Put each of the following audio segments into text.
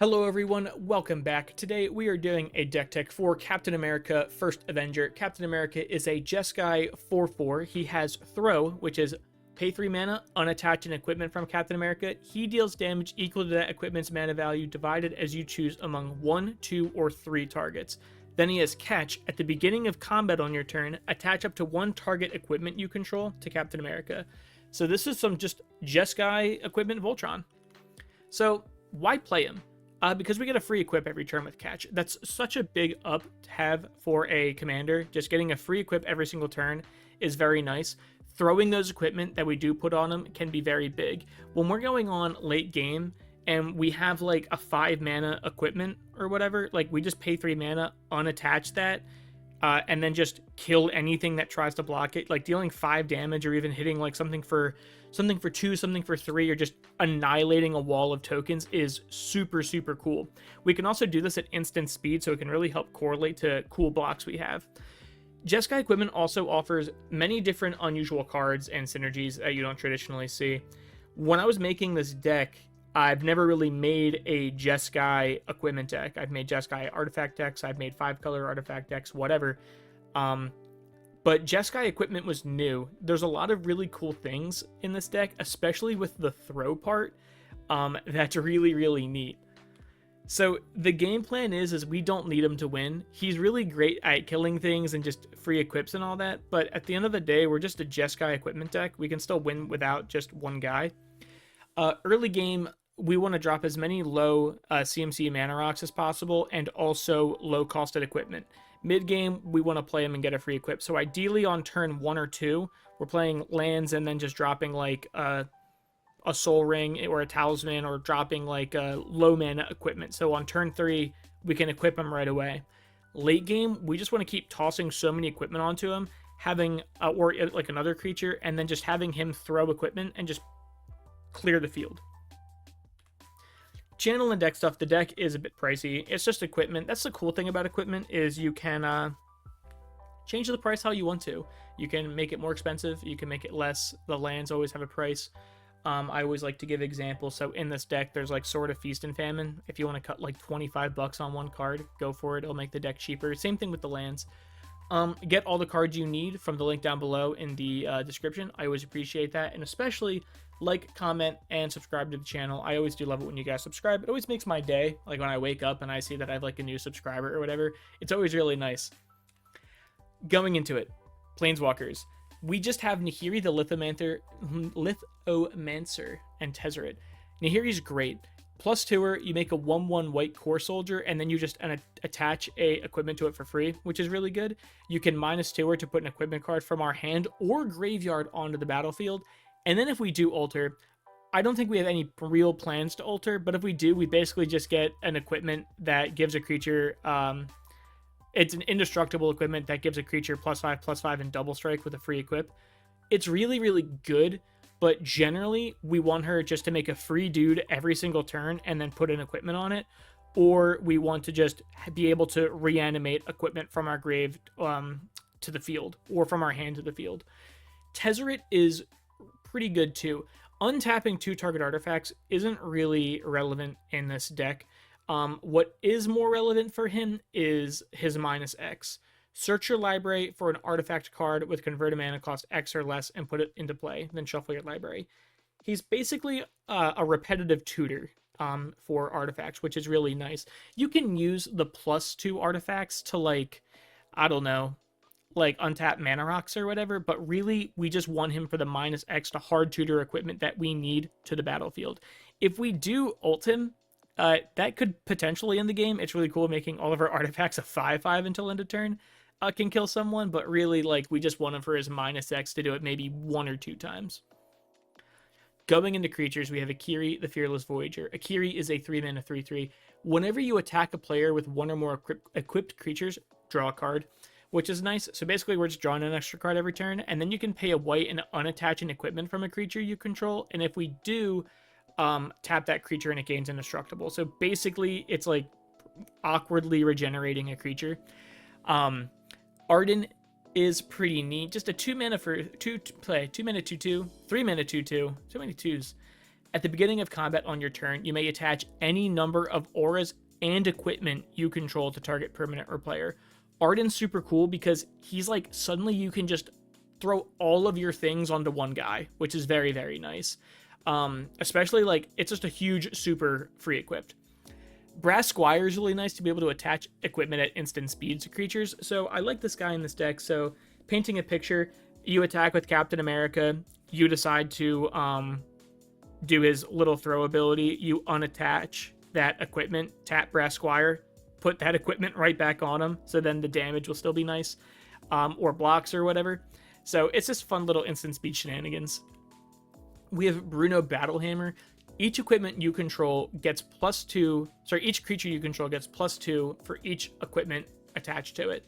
Hello everyone, welcome back. Today we are doing a deck tech for Captain America First Avenger. Captain America is a Jeskai 4/4. He has Throw, which is pay 3 mana, unattach an equipment from Captain America. He deals damage equal to that equipment's mana value divided as you choose among 1, 2, or 3 targets. Then he has Catch. At the beginning of combat on your turn, attach up to 1 target equipment you control to Captain America. So this is some just Jeskai equipment Voltron. So why play him? Because we get a free equip every turn with Catch. That's such a big up to have for a commander. Just getting a free equip every single turn is very nice. Throwing those equipment that we do put on them can be very big. When we're going on late game and we have like a 5 mana equipment or whatever, like we just pay 3 mana, unattach that, and then just kill anything that tries to block it, like dealing 5 damage or even hitting like something for 2, something for 3, or just annihilating a wall of tokens is super, super cool. We can also do this at instant speed, so it can really help correlate to cool blocks we have. Jeskai equipment also offers many different unusual cards and synergies that you don't traditionally see. When I was making this deck, I've never really made a Jeskai equipment deck. I've made Jeskai artifact decks, I've made 5-color artifact decks, whatever. But Jeskai equipment was new. There's a lot of really cool things in this deck, especially with the throw part. That's really, really neat. So the game plan is we don't need him to win. He's really great at killing things and just free equips and all that. But at the end of the day, we're just a Jeskai equipment deck. We can still win without just one guy. Early game, we want to drop as many low CMC mana rocks as possible and also low costed equipment. Mid game, we want to play him and get a free equip. So ideally on turn 1 or 2, we're playing lands and then just dropping like a soul ring or a talisman, or dropping like a low mana equipment. So on turn 3, we can equip him right away. Late game, we just want to keep tossing so many equipment onto him, having or like another creature, and then just having him throw equipment and just clear the field. Channel and deck stuff, the deck is a bit pricey. It's just equipment. That's the cool thing about equipment, is you can change the price how you want to. You can make it more expensive, you can make it less. The lands always have a price. I always like to give examples. So in this deck, there's like Sword of Feast and Famine. If you want to cut like 25 bucks on one card, go for it. It'll make the deck cheaper. Same thing with the lands. Get all the cards you need from the link down below in the description. I always appreciate that, and especially like, comment, and subscribe to the channel. I always do love it when you guys subscribe. It always makes my day, like when I wake up and I see that I have like a new subscriber or whatever. It's always really nice. Going into it, Planeswalkers. We just have Nahiri the Lithomancer and Tezzeret. Nahiri's great. Plus 2-er, you make a 1/1 white core soldier, and then you just attach a equipment to it for free, which is really good. You can -2-er to put an equipment card from our hand or graveyard onto the battlefield. And then if we do alter, I don't think we have any real plans to alter, but if we do, we basically just get an equipment that gives a creature, it's an indestructible equipment that gives a creature +5/+5 and double strike with a free equip. It's really, really good, but generally we want her just to make a free dude every single turn and then put an equipment on it, or we want to just be able to reanimate equipment from our grave to the field, or from our hand to the field. Tezzeret is pretty good too. Untapping 2 target artifacts isn't really relevant in this deck. What is more relevant for him is his -X. Search your library for an artifact card with converted mana cost X or less and put it into play, then shuffle your library. He's basically a repetitive tutor for artifacts, which is really nice. You can use the +2 artifacts to, like, I don't know, like untap mana rocks or whatever, but really we just want him for the -X to hard tutor equipment that we need to the battlefield. If we do ult him, that could potentially end the game. It's really cool making all of our artifacts a 5/5 until end of turn can kill someone, but really, like, we just want him for his -X to do it maybe 1 or 2 times. Going into creatures, we have Akiri, the Fearless Voyager. Akiri is a 3-mana 3/3. Whenever you attack a player with 1 or more equipped creatures, draw a card, which is nice. So basically, we're just drawing an extra card every turn, and then you can pay a white and unattach an equipment from a creature you control, and if we do, tap that creature and it gains Indestructible. So basically, it's like awkwardly regenerating a creature. Arden is pretty neat. Just a 2 mana for 2 mana 2/2, 3 mana 2/2. So many twos. At the beginning of combat on your turn, you may attach any number of auras and equipment you control to target permanent or player. Arden's super cool because he's like, suddenly you can just throw all of your things onto one guy, which is very, very nice. Especially like, it's just a huge super free equipped. Brass Squire is really nice to be able to attach equipment at instant speed to creatures. So I like this guy in this deck. So painting a picture, you attack with Captain America, you decide to do his little throw ability, you unattach that equipment, tap Brass Squire, put that equipment right back on him, so then the damage will still be nice, or blocks or whatever. So it's just fun little instant speed shenanigans. We have Bruno Battlehammer. Each equipment you control gets +2, each creature you control gets +2 for each equipment attached to it.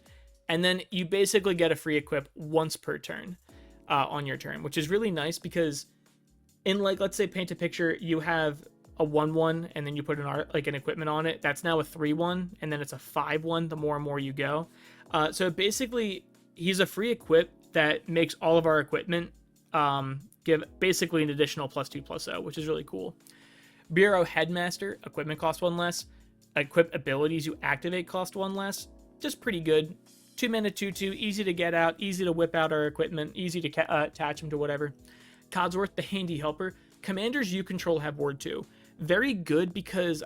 And then you basically get a free equip once per turn on your turn, which is really nice because in, like, let's say paint a picture, you have a 1/1 and then you put an equipment on it. That's now a 3/1 and then it's a 5/1 the more and more you go. So basically, he's a free equip that makes all of our equipment give basically an additional +2/+0, which is really cool. Bureau Headmaster, equipment cost 1 less. Equip abilities you activate cost 1 less. Just pretty good. 2 mana 2/2, easy to get out, easy to whip out our equipment, easy to attach them to whatever. Codsworth, the Handy Helper. Commanders you control have Ward 2. Very good because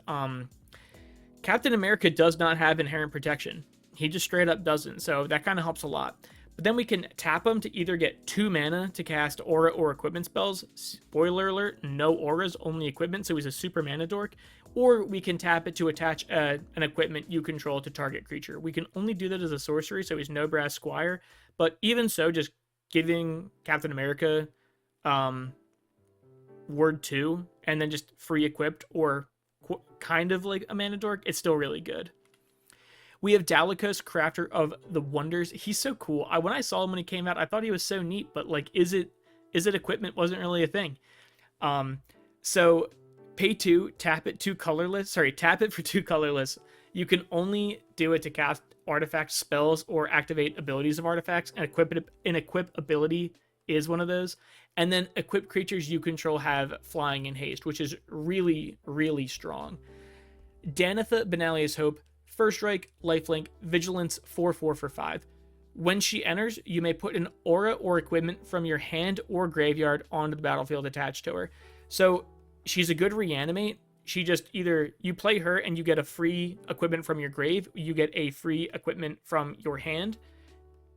Captain America does not have inherent protection. He just straight up doesn't, so that kind of helps a lot. But then we can tap him to either get 2 mana to cast aura or equipment spells. Spoiler alert, no auras, only equipment, so he's a super mana dork. Or we can tap it to attach an equipment you control to target creature. We can only do that as a sorcery, so he's no Brass Squire. But even so, just giving Captain America Word 2 and then just free equipped or kind of like a mana dork, it's still really good. We have Dalikus, Crafter of the Wonders. He's so cool. When I saw him when he came out, I thought he was so neat, but like, is it equipment? Wasn't really a thing. So pay 2, tap it 2 colorless. Tap it for 2 colorless. You can only do it to cast artifact spells or activate abilities of artifacts, and equip ability is one of those. And then equipped creatures you control have flying and haste, which is really, really strong. Danitha, Benalia's Hope, First Strike, Lifelink, Vigilance, 4/4 for 5. When she enters, you may put an aura or equipment from your hand or graveyard onto the battlefield attached to her. So she's a good reanimate. She just either you play her and you get a free equipment from your grave, you get a free equipment from your hand.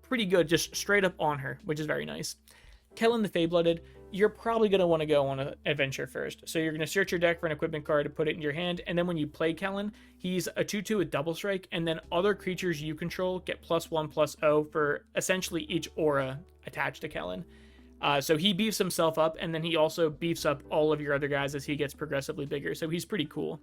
Pretty good, just straight up on her, which is very nice. Kellen the Fayblooded, you're probably going to want to go on an adventure first. So you're going to search your deck for an equipment card to put it in your hand, and then when you play Kellen, he's a 2/2 with double strike, and then other creatures you control get +1/+0 for essentially each aura attached to Kellen. So he beefs himself up, and then he also beefs up all of your other guys as he gets progressively bigger, so he's pretty cool.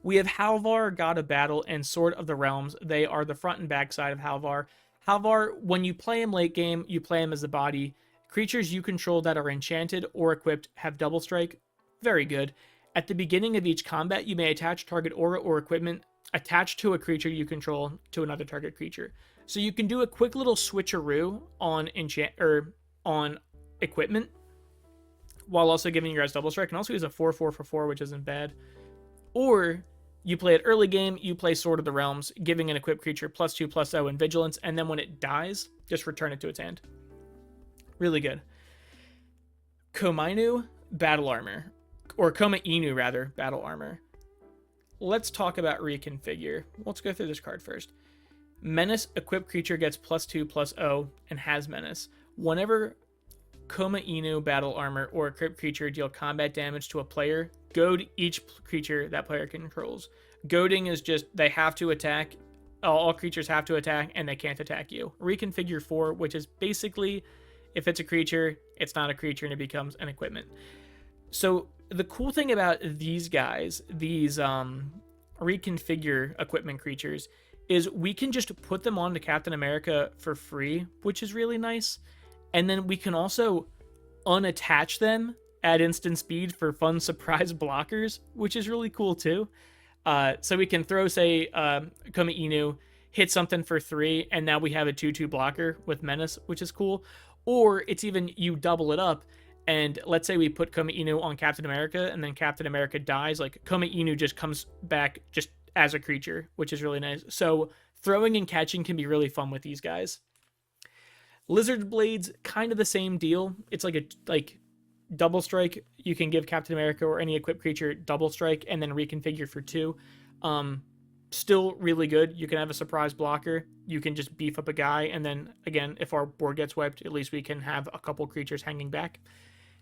We have Halvar, God of Battle, and Sword of the Realms. They are the front and back side of Halvar. Halvar, when you play him late game, you play him as the body. Creatures you control that are enchanted or equipped have double strike. Very good. At the beginning of each combat, you may attach target aura or equipment attached to a creature you control to another target creature. So you can do a quick little switcheroo on on equipment while also giving your guys double strike. And also use a 4/4 for 4, which isn't bad. Or you play it early game, you play Sword of the Realms, giving an equipped creature +2/+0 in Vigilance, and then when it dies, just return it to its hand. Really good. Komainu, Battle Armor. Or Koma Inu, rather, Battle Armor. Let's talk about Reconfigure. Let's go through this card first. Menace, equipped creature gets +2/+0 and has Menace. Whenever Koma Inu, Battle Armor, or equipped creature deal combat damage to a player, goad each creature that player controls. Goading is just, they have to attack, all creatures have to attack, and they can't attack you. Reconfigure 4, which is basically, if it's a creature, it's not a creature, and it becomes an equipment. So the cool thing about these guys, these Reconfigure equipment creatures, is we can just put them onto Captain America for free, which is really nice. And then we can also unattach them at instant speed for fun surprise blockers, which is really cool too. So we can throw, say, Koma Inu, hit something for 3, and now we have a 2/2 blocker with Menace, which is cool. Or it's even, you double it up, And let's say we put Koma Inu on Captain America, and then Captain America dies. Like, Koma Inu just comes back just as a creature, which is really nice. So throwing and catching can be really fun with these guys. Lizard Blades, kind of the same deal. It's like a double strike. You can give Captain America or any equipped creature double strike and then reconfigure for 2. Still really good. You can have a surprise blocker. You can just beef up a guy, and then again, if our board gets wiped, at least we can have a couple creatures hanging back.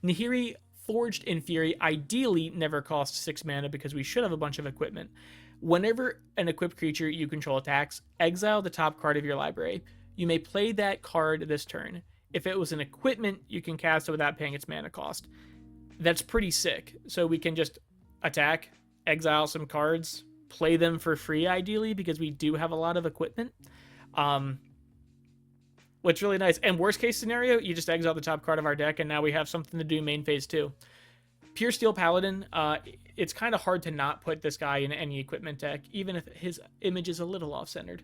Nahiri, Forged in Fury, ideally never costs 6 mana because we should have a bunch of equipment. Whenever an equipped creature you control attacks, exile the top card of your library. You may play that card this turn. If it was an equipment, you can cast it without paying its mana cost. That's pretty sick. So we can just attack, exile some cards, play them for free ideally because we do have a lot of equipment. What's really nice. And worst case scenario, you just exile the top card of our deck, and now we have something to do main phase 2. Pure Steel Paladin, it's kind of hard to not put this guy in any equipment deck, even if his image is a little off-centered.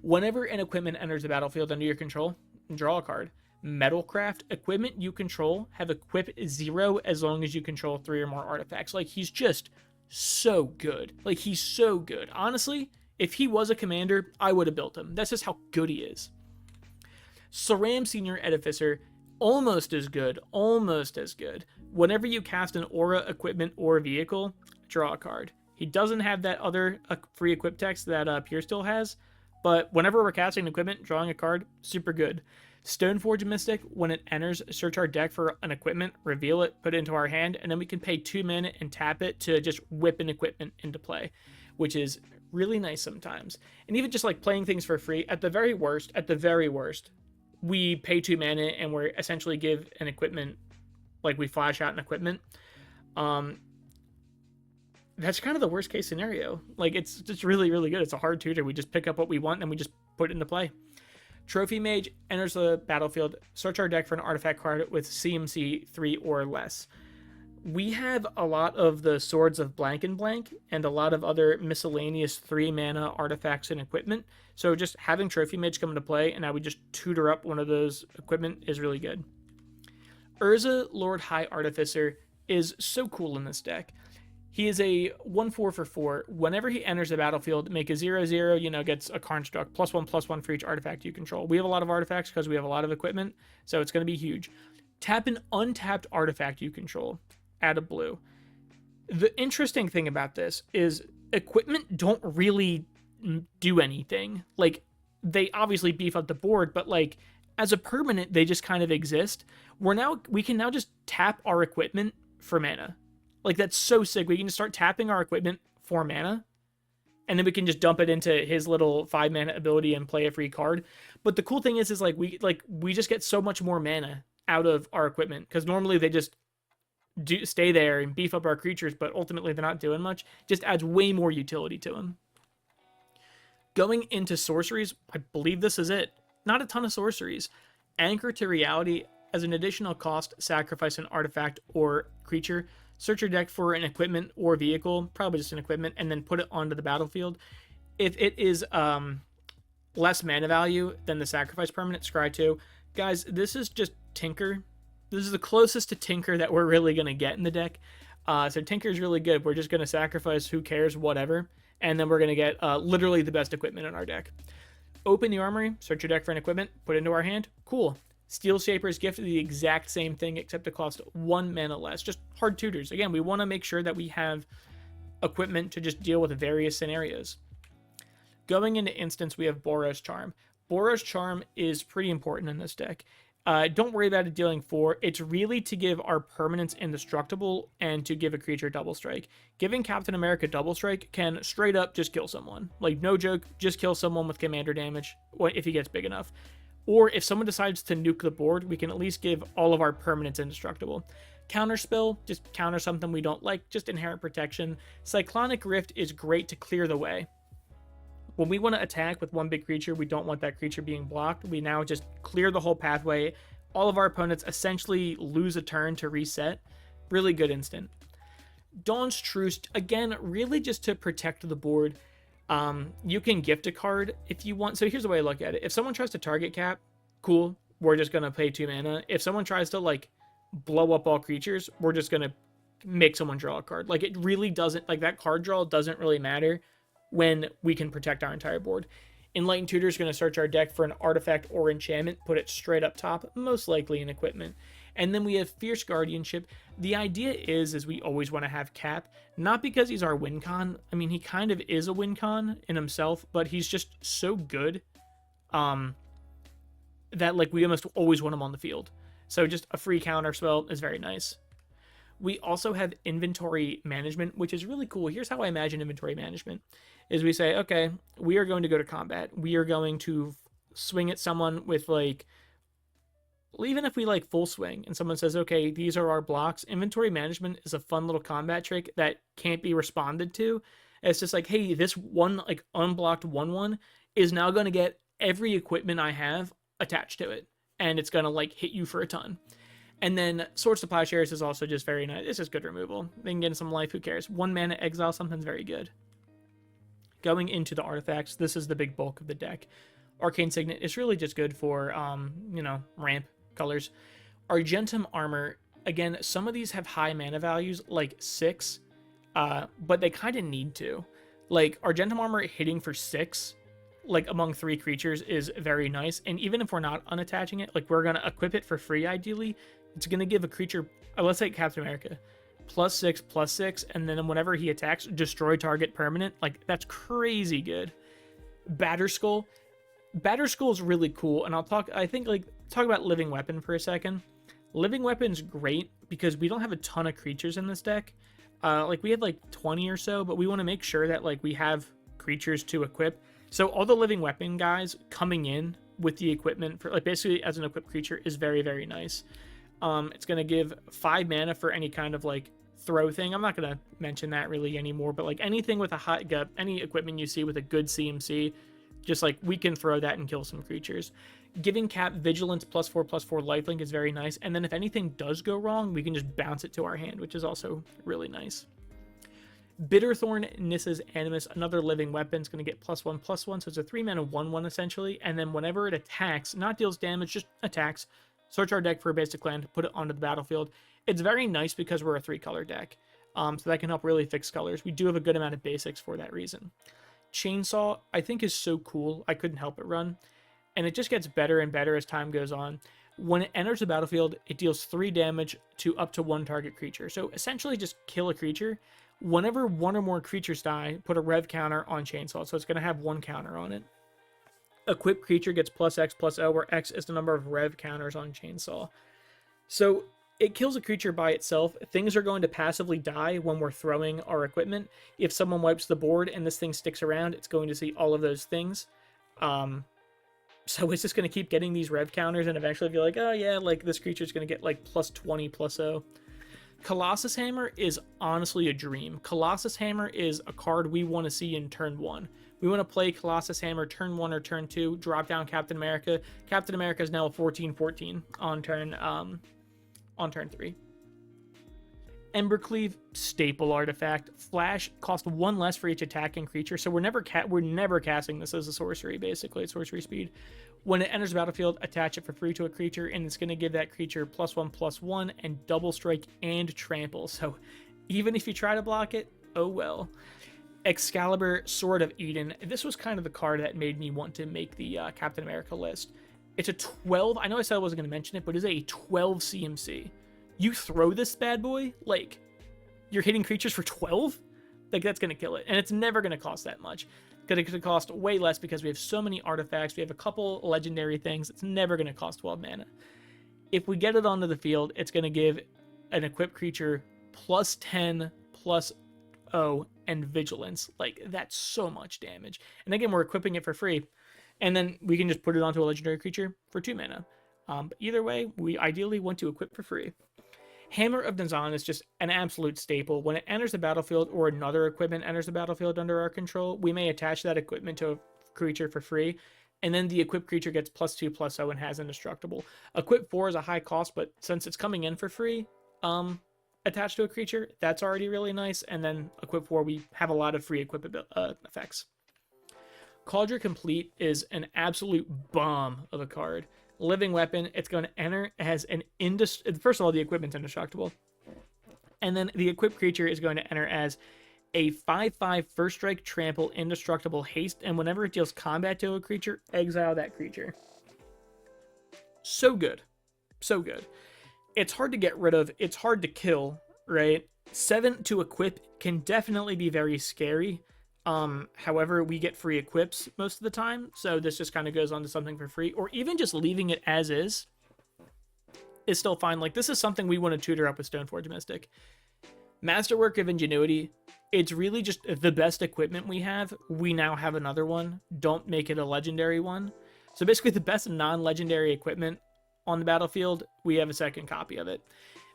Whenever an equipment enters the battlefield under your control, draw a card. Metalcraft, equipment you control have equip 0 as long as you control 3 or more artifacts. Like, he's just so good. Like, he's so good. Honestly, if he was a commander, I would have built him. That's just how good he is. Saram Senior Edificer, almost as good. Almost as good. Whenever you cast an aura, equipment, or vehicle, draw a card. He doesn't have that other free equip text that Pure still has, but whenever we're casting equipment, drawing a card, super good. Stoneforge Mystic, when it enters, search our deck for an equipment, reveal it, put it into our hand, and then we can pay 2 mana and tap it to just whip an equipment into play, which is really nice sometimes. And even just like playing things for free, at the very worst, we pay 2 mana and we're essentially give an equipment, like we flash out an equipment. That's kind of the worst case scenario. Like, it's just really, really good. It's a hard tutor. We just pick up what we want and we just put it into play. Trophy Mage enters the battlefield. Search our deck for an artifact card with CMC 3 or less. We have a lot of the Swords of Blank and Blank and a lot of other miscellaneous 3 mana artifacts and equipment. So just having Trophy Mage come into play and now we just tutor up one of those equipment is really good. Urza, Lord High Artificer, is so cool in this deck. He is a 1/4 for 4. Whenever he enters the battlefield, make a 0/0, gets a construct, +1/+1 for each artifact you control. We have a lot of artifacts because we have a lot of equipment, so it's going to be huge. Tap an untapped artifact you control. Add a blue. The interesting thing about this is equipment don't really do anything. Like, they obviously beef up the board, but like as a permanent, they just kind of exist. We can now just tap our equipment for mana. Like, that's so sick. We can just start tapping our equipment for mana, and then we can just dump it into his little 5 mana ability and play a free card. But the cool thing is we just get so much more mana out of our equipment, because normally they just stay there and beef up our creatures, but ultimately they're not doing much. Just adds way more utility to them. Going into sorceries, I believe this is it. Not a ton of sorceries. Anchor to Reality, as an additional cost, sacrifice an artifact or creature. Search your deck for an equipment or vehicle, probably just an equipment, and then put it onto the battlefield. If it is less mana value than the sacrifice permanent, scry 2. Guys, this is just Tinker. This is the closest to Tinker that we're really going to get in the deck. So Tinker is really good. We're just going to sacrifice who cares, whatever, and then we're going to get literally the best equipment in our deck. Open the armory, search your deck for an equipment, put it into our hand. Cool. Steel Shaper's Gift, the exact same thing, except it costs 1 mana less. Just hard tutors. Again, we want to make sure that we have equipment to just deal with various scenarios. Going into instance, we have Boros Charm. Boros Charm is pretty important in this deck. Don't worry about it dealing 4. It's really to give our permanents Indestructible and to give a creature double strike. Giving Captain America double strike can straight up just kill someone. Like, no joke, just kill someone with commander damage if he gets big enough. Or if someone decides to nuke the board, we can at least give all of our permanents Indestructible. Counterspell, just counter something we don't like, just inherent protection. Cyclonic Rift is great to clear the way. When we want to attack with one big creature, we don't want that creature being blocked. We now just clear the whole pathway. All of our opponents essentially lose a turn to reset. Really good instant. Dawn's Truce, again, really just to protect the board. You can gift a card if you want. So here's the way I look at it. If someone tries to target cap, cool. We're just going to pay 2 mana. If someone tries to, like, blow up all creatures, we're just going to make someone draw a card. Like, it really doesn't, like, that card draw doesn't really matter when we can protect our entire board. Enlightened Tutor is going to search our deck for an artifact or enchantment, put it straight up top, most likely an equipment. And then we have Fierce Guardianship. The idea is we always want to have Cap, not because he's our win con. I mean, he kind of is a win con in himself, but he's just so good that, like, we almost always want him on the field. So just a free counter spell is very nice. We also have Inventory Management, which is really cool. Here's how I imagine Inventory Management. Is we say, okay, we are going to go to combat. We are going to swing at someone with, like, even if we, like, full swing and someone says, okay, these are our blocks, Inventory Management is a fun little combat trick that can't be responded to. It's just like, hey, this one, like, unblocked 1/1 is now going to get every equipment I have attached to it. And it's going to, like, hit you for a ton. And then Sword Supply Shares is also just very nice. It's just good removal. They can get some life, who cares? 1 mana exile, something's very good. Going into the artifacts, this is the big bulk of the deck. Arcane Signet is really just good for, ramp colors. Argentum Armor, again, some of these have high mana values, like 6, but they kind of need to. Like, Argentum Armor hitting for 6, like, among 3 creatures is very nice. And even if we're not unattaching it, like, we're going to equip it for free, ideally. It's going to give a creature, let's say Captain America, +6/+6, and then whenever he attacks, destroy target permanent. Like, that's crazy good. Batterskull is really cool, and talk about Living Weapon for a second. Living Weapon's great because we don't have a ton of creatures in this deck. Like, we have like 20 or so, but we want to make sure that, like, we have creatures to equip. So all the Living Weapon guys coming in with the equipment for, like, basically as an equipped creature is very, very nice. It's going to give 5 mana for any kind of, like, throw thing. I'm not going to mention that really anymore, but, like, anything with a high, any equipment you see with a good CMC, just, like, we can throw that and kill some creatures. Giving Cap Vigilance +4/+4 lifelink is very nice. And then if anything does go wrong, we can just bounce it to our hand, which is also really nice. Bitterthorn Nissa's Animus, another living weapon, is going to get +1/+1, so it's a 3 mana 1/1 essentially. And then whenever it attacks, not deals damage, just attacks, search our deck for a basic land, put it onto the battlefield. It's very nice because we're a 3-color deck, so that can help really fix colors. We do have a good amount of basics for that reason. Chainsaw, I think, is so cool. I couldn't help it run. And it just gets better and better as time goes on. When it enters the battlefield, it deals 3 damage to up to 1 target creature. So essentially just kill a creature. Whenever 1 or more creatures die, put a rev counter on Chainsaw. So it's going to have 1 counter on it. Equipped creature gets +X/+O, where X is the number of rev counters on Chainsaw. So it kills a creature by itself. Things are going to passively die when we're throwing our equipment. If someone wipes the board and this thing sticks around, it's going to see all of those things. So it's just going to keep getting these rev counters and eventually be like, oh yeah, like, this creature's going to get like +20/+0. Colossus Hammer is honestly a dream. Colossus Hammer is a card we want to see in turn 1. We want to play Colossus Hammer turn 1 or turn 2, drop down Captain America. Captain America is now a 14/14 on turn 3. Embercleave, staple artifact. Flash cost 1 less for each attacking creature, so we're never casting this as a sorcery. Basically, it's sorcery speed. When it enters the battlefield, attach it for free to a creature, and it's going to give that creature +1/+1 and double strike and trample. So even if you try to block it, oh well. Excalibur, Sword of Eden. This was kind of the card that made me want to make the Captain America list. It's a 12. I know I said I wasn't going to mention it, but it's a 12 CMC. You throw this bad boy, like, you're hitting creatures for 12? Like, that's going to kill it. And it's never going to cost that much. It's going to cost way less because we have so many artifacts. We have a couple legendary things. It's never going to cost 12 mana. If we get it onto the field, it's going to give an equipped creature +10/+0 and vigilance. Like, that's so much damage. And again, we're equipping it for free. And then we can just put it onto a legendary creature for 2 mana. But either way, we ideally want to equip for free. Hammer of Nazan is just an absolute staple. When it enters the battlefield or another equipment enters the battlefield under our control, we may attach that equipment to a creature for free, and then the equipped creature gets +2/+0 and has Indestructible. Equip 4 is a high cost, but since it's coming in for free, attached to a creature, that's already really nice, and then Equip 4, we have a lot of free equip effects. Cauldron Complete is an absolute bomb of a card. Living Weapon, it's going to enter as an first of all, the equipment's indestructible. And then the equipped creature is going to enter as a 5/5 first strike, trample, indestructible, haste, and whenever it deals combat to a creature, exile that creature. So good. So good. It's hard to get rid of, it's hard to kill, right? 7 to equip can definitely be very scary. However, we get free equips most of the time, so this just kind of goes on to something for free, or even just leaving it as is still fine. Like, this is something we want to tutor up with Stoneforge Mystic. Masterwork of Ingenuity, it's really just the best equipment we have. We now have another one. Don't make it a legendary one. So basically the best non-legendary equipment on the battlefield, we have a second copy of it.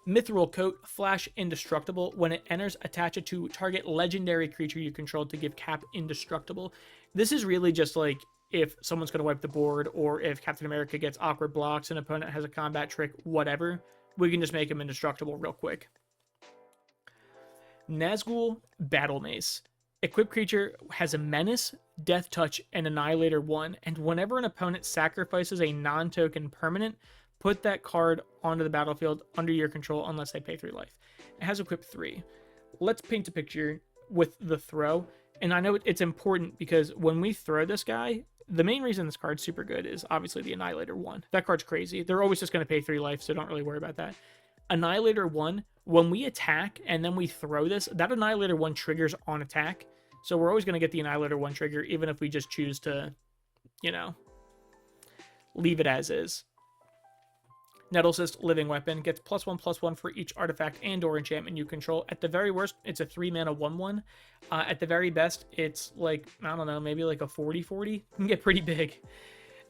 Mithril Coat, Flash Indestructible. When it enters, attach it to target legendary creature you control to give Cap Indestructible. This is really just like if someone's going to wipe the board, or if Captain America gets awkward blocks, an opponent has a combat trick, whatever, we can just make him indestructible real quick. Nazgul Battle Mace. Equipped creature has a Menace, Death Touch, and Annihilator 1, and whenever an opponent sacrifices a non-token permanent, put that card onto the battlefield under your control unless they pay 3 life. It has equipped 3. Let's paint a picture with the throw, and I know it's important because when we throw this guy, the main reason this card's super good is obviously the Annihilator 1. That card's crazy. They're always just going to pay 3 life, so don't really worry about that. Annihilator 1, when we attack and then we throw this, that Annihilator 1 triggers on attack. So we're always going to get the Annihilator 1 trigger, even if we just choose to, you know, leave it as is. Nettlecyst Living Weapon gets +1/+1 for each artifact and or enchantment you control. At the very worst, it's a 3-mana 1/1. At the very best, it's like, I don't know, maybe like a 40/40. It can get pretty big.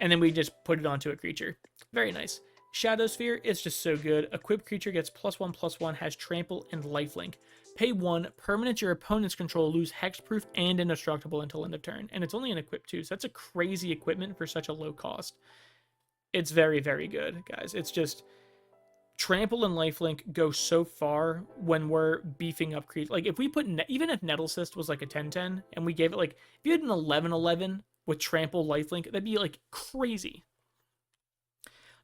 And then we just put it onto a creature. Very nice. Shadow Sphere is just so good. Equipped creature gets +1/+1, has trample and lifelink. Pay 1, permanents your opponent's control lose hexproof and indestructible until end of turn. And it's only an equip too, so that's a crazy equipment for such a low cost. It's very, very good, guys. It's just trample and lifelink go so far when we're beefing up creatures. Like, if we put, even if Nettlecyst was like a 10/10, and we gave it, like, if you had an 11/11 with trample, lifelink, that'd be, like, crazy.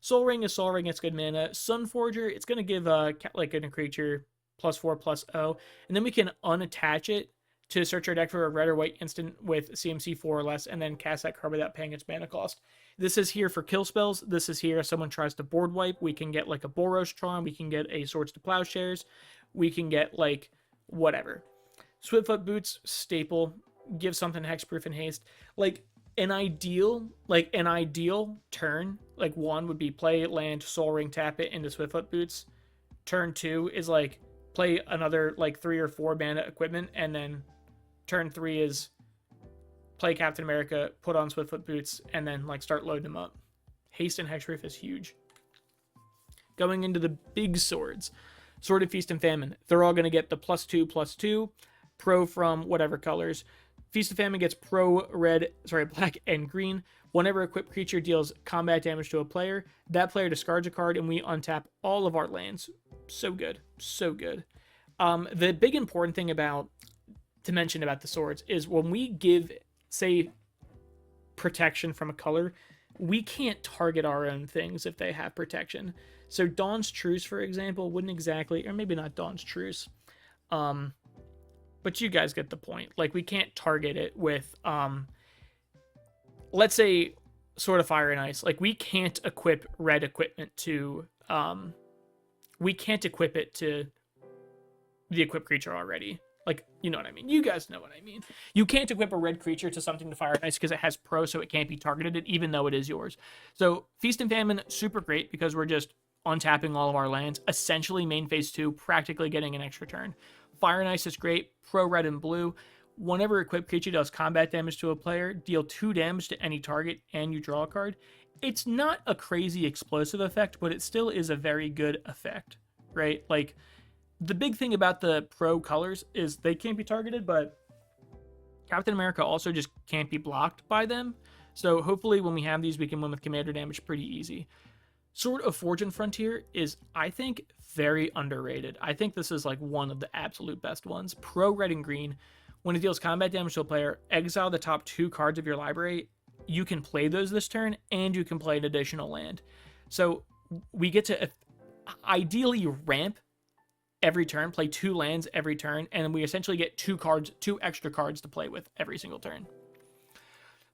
Soul Ring is Soul Ring, it's good mana. Sunforger, it's going to give, like, a creature +4/+0, and then we can unattach it to search our deck for a red or white instant with CMC 4 or less, and then cast that card without paying its mana cost. This is here for kill spells. This is here if someone tries to board wipe. We can get like a Boros Charm. We can get a Swords to Plowshares. We can get like whatever. Swiftfoot Boots, staple. Give something hexproof and haste. Like an ideal turn, like 1 would be play land, Soul Ring, tap it into Swiftfoot Boots. Turn 2 is like play another like 3 or 4 mana equipment, and then turn 3 is play Captain America, put on Swiftfoot Boots, and then like start loading them up. Haste and hexproof is huge. Going into the big swords, Sword of Feast and Famine. They're all going to get the +2/+2 pro from whatever colors. Feast of Famine gets black and green. Whenever equipped creature deals combat damage to a player, that player discards a card and we untap all of our lands. So good, so good. The big important thing to mention about the swords is when we give, say, protection from a color, we can't target our own things if they have protection. So Dawn's Truce, for example, wouldn't exactly, or maybe not Dawn's Truce, but you guys get the point. Like, we can't target it with, let's say, Sword of Fire and Ice. Like, we can't equip red equipment to, we can't equip it to the equipped creature already. Like, you know what I mean? You guys know what I mean. You can't equip a red creature to something to Fire and Ice because it has pro, so it can't be targeted, even though it is yours. So Feast and Famine, super great because we're just untapping all of our lands. Essentially, main phase 2, practically getting an extra turn. Fire and Ice is great. Pro, red, and blue. Whenever equipped creature does combat damage to a player, deal 2 damage to any target, and you draw a card. It's not a crazy explosive effect, but it still is a very good effect, right? Like, the big thing about the pro colors is they can't be targeted, but Captain America also just can't be blocked by them. So hopefully when we have these, we can win with commander damage pretty easy. Sword of Fortune Frontier is, I think, very underrated. I think this is like one of the absolute best ones. Pro, red, and green. When it deals combat damage to a player, exile the top 2 cards of your library. you can play those this turn, and you can play an additional land. So we get to ideally ramp every turn, play 2 lands every turn, and we essentially get 2 extra cards to play with every single turn.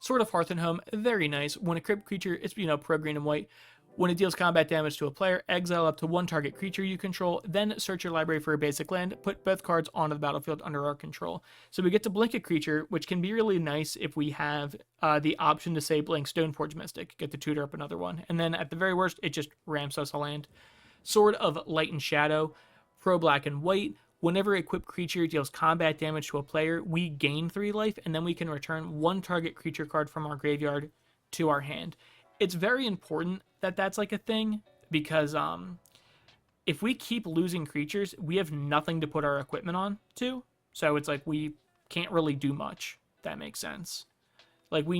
Sword of Hearth and Home, very nice. When a crypt creature, it's, pro green and white. When it deals combat damage to a player, exile up to 1 target creature you control, then search your library for a basic land, put both cards onto the battlefield under our control. So we get to blink a creature, which can be really nice if we have the option to say blink Stoneforge Mystic, get to tutor up another one. And then at the very worst, it just ramps us a land. Sword of Light and Shadow, pro black and white. Whenever a equipped creature deals combat damage to a player, we gain 3 life, and then we can return 1 target creature card from our graveyard to our hand. It's very important that that's like a thing, because if we keep losing creatures, we have nothing to put our equipment on to. So it's like we can't really do much. If that makes sense. Like we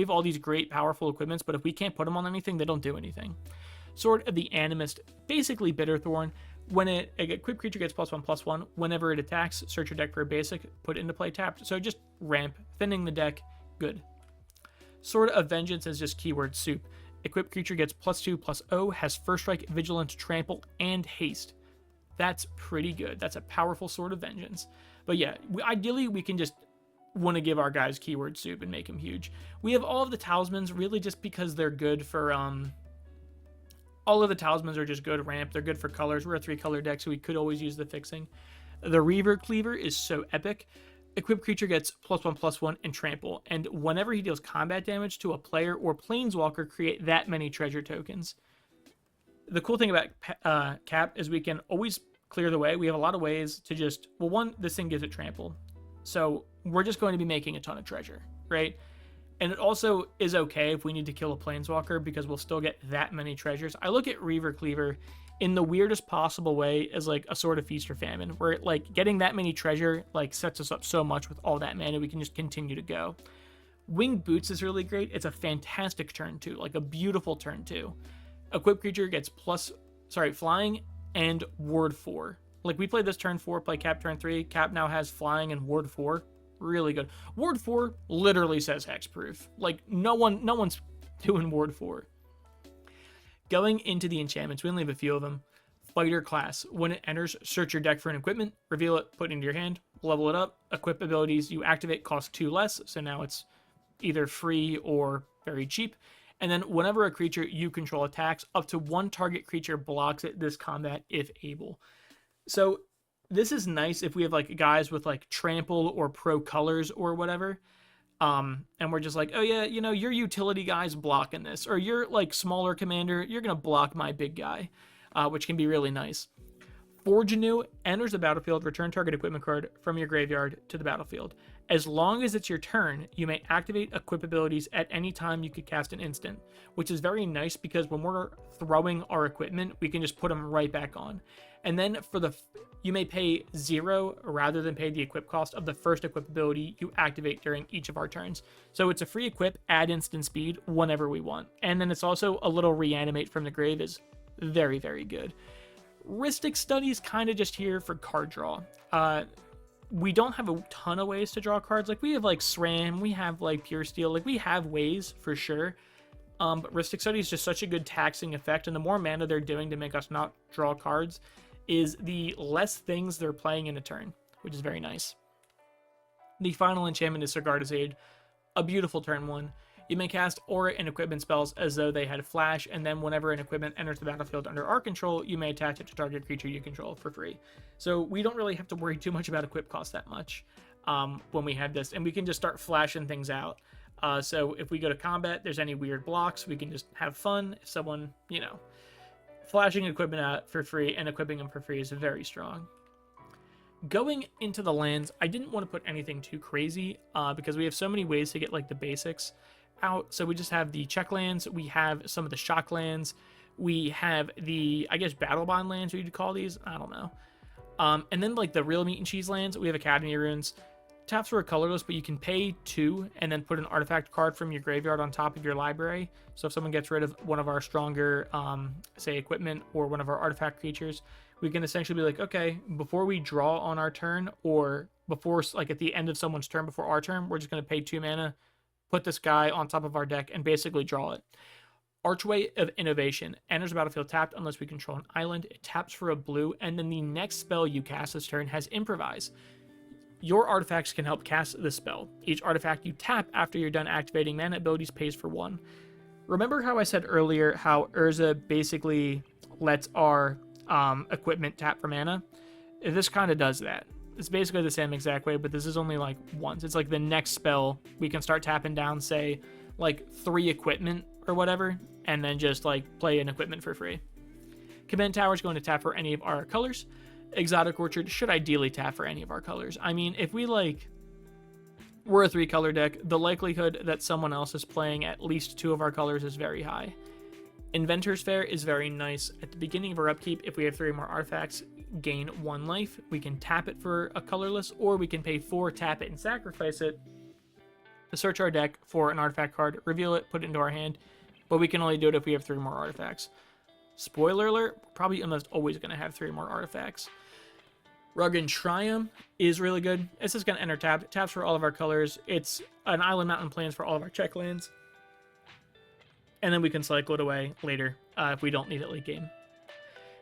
have all these great powerful equipments, but if we can't put them on anything, they don't do anything. Sword of the Animist, basically Bitterthorn. When a equipped creature gets +1/+1, whenever it attacks, search your deck for a basic, put it into play tapped. So just ramp, thinning the deck, good. Sword of Vengeance is just keyword soup. Equipped creature gets +2/+0, has First Strike, Vigilance, Trample, and Haste. That's pretty good. That's a powerful Sword of Vengeance. But yeah, ideally we can just want to give our guys keyword soup and make them huge. We have all of the Talismans really just because they're good for all of the Talismans are just good ramp. They're good for colors. We're a 3-color deck, so we could always use the fixing. The Reaver Cleaver is so epic. Equipped creature gets +1/+1 and trample, and whenever he deals combat damage to a player or planeswalker, create that many treasure tokens. The cool thing about Cap is we can always clear the way. We have a lot of ways to just, well, one, this thing gives it trample. So we're just going to be making a ton of treasure, right? And it also is okay if we need to kill a planeswalker because we'll still get that many treasures. I look at Reaver Cleaver in the weirdest possible way as like a sort of feast or famine, where like getting that many treasure like sets us up so much with all that mana we can just continue to go. Winged Boots is really great. It's a fantastic turn 2, like a beautiful turn 2. Equipped creature gets flying and ward 4. Like we played this turn 4, play Cap turn 3. Cap now has flying and ward 4. Really good. Ward 4 literally says hexproof. Like no one's doing ward 4. Going into the enchantments, we only have a few of them. Fighter class. When it enters, search your deck for an equipment, reveal it, put it into your hand, level it up. Equip abilities you activate cost 2 less, so now it's either free or very cheap. And then whenever a creature you control attacks, up to 1 target creature blocks it this combat if able. So this is nice if we have like guys with like trample or pro colors or whatever. And we're just like, oh yeah, your utility guy's blocking this, or your like smaller commander, you're gonna block my big guy, which can be really nice. Forge Anew enters the battlefield, return target equipment card from your graveyard to the battlefield. As long as it's your turn, you may activate equip abilities at any time you could cast an instant, which is very nice because when we're throwing our equipment, we can just put them right back on. And then you may pay 0 rather than pay the equip cost of the first equip ability you activate during each of our turns. So it's a free equip, add instant speed whenever we want. And then it's also a little reanimate from the grave is very, very good. Rhystic Study's kind of just here for card draw. We don't have a ton of ways to draw cards. Like we have like SRAM, we have like Pure Steel, like we have ways for sure. But Rhystic Study is just such a good taxing effect, and the more mana they're doing to make us not draw cards is the less things they're playing in a turn, which is very nice. The final enchantment is Sigarda's Aid, a beautiful turn 1. You may cast aura and equipment spells as though they had flash, and then whenever an equipment enters the battlefield under our control, you may attach it to target creature you control for free. So we don't really have to worry too much about equip cost that much when we have this, and we can just start flashing things out. So if we go to combat, there's any weird blocks, we can just have fun. If someone, flashing equipment out for free and equipping them for free is very strong. Going into the lands, I didn't want to put anything too crazy because we have so many ways to get like the basics out. So we just have the check lands, we have some of the shock lands, we have the, I guess, battle bond lands, what you'd call these, I don't know. And then like the real meat and cheese lands, we have Academy Runes. Taps are colorless, but you can pay 2 and then put an artifact card from your graveyard on top of your library. So if someone gets rid of one of our stronger, say, equipment or one of our artifact creatures, we can essentially be like, okay, before we draw on our turn, or before, like, at the end of someone's turn before our turn, we're just going to pay 2 mana, put this guy on top of our deck and basically draw it. Archway of Innovation. Enters the battlefield tapped unless we control an island. It taps for a blue, and then the next spell you cast this turn has Improvise. Your artifacts can help cast this spell. Each artifact you tap after you're done activating mana abilities pays for 1. Remember how I said earlier how Urza basically lets our equipment tap for mana? This kind of does that. It's basically the same exact way, but this is only like once. It's like the next spell we can start tapping down, say, like 3 equipment or whatever, and then just like play an equipment for free. Command Tower is going to tap for any of our colors. Exotic Orchard should ideally tap for any of our colors. I mean, if we're a 3-color deck, the likelihood that someone else is playing at least 2 of our colors is very high. Inventor's Fair is very nice. At the beginning of our upkeep, if we have 3 or more artifacts, gain 1 life. We can tap it for a colorless, or we can pay 4, tap it, and sacrifice it to search our deck for an artifact card, reveal it, put it into our hand, but we can only do it if we have 3 more artifacts. Spoiler alert, we're probably almost always going to have 3 more artifacts. Rugged Triumph is really good. It's just going to enter tapped. Taps for all of our colors. It's an island mountain plans for all of our check lands. And then we can cycle it away later if we don't need it late game.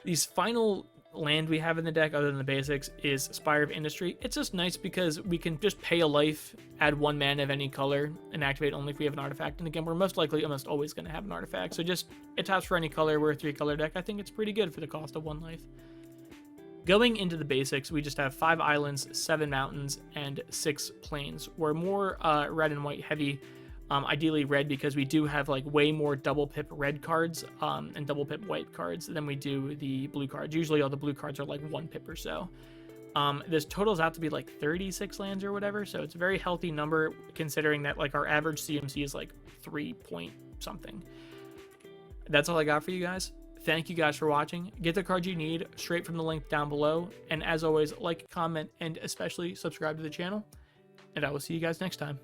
These final land we have in the deck, other than the basics, is Spire of Industry. It's just nice because we can just pay a life, add 1 mana of any color, and activate only if we have an artifact. And again, we're most likely almost always going to have an artifact. So just, it taps for any color. We're a 3-color deck. I think it's pretty good for the cost of 1 life. Going into the basics, we just have 5 islands, 7 mountains, and 6 plains. We're more red and white heavy. Ideally red, because we do have like way more double pip red cards and double pip white cards than we do the blue cards. Usually all the blue cards are like 1 pip or so. This totals out to be like 36 lands or whatever, so it's a very healthy number considering that like our average CMC is like 3 point something. That's all I got for you guys. Thank you guys for watching. Get the cards you need straight from the link down below, and as always, like, comment, and especially subscribe to the channel, and I will see you guys next time.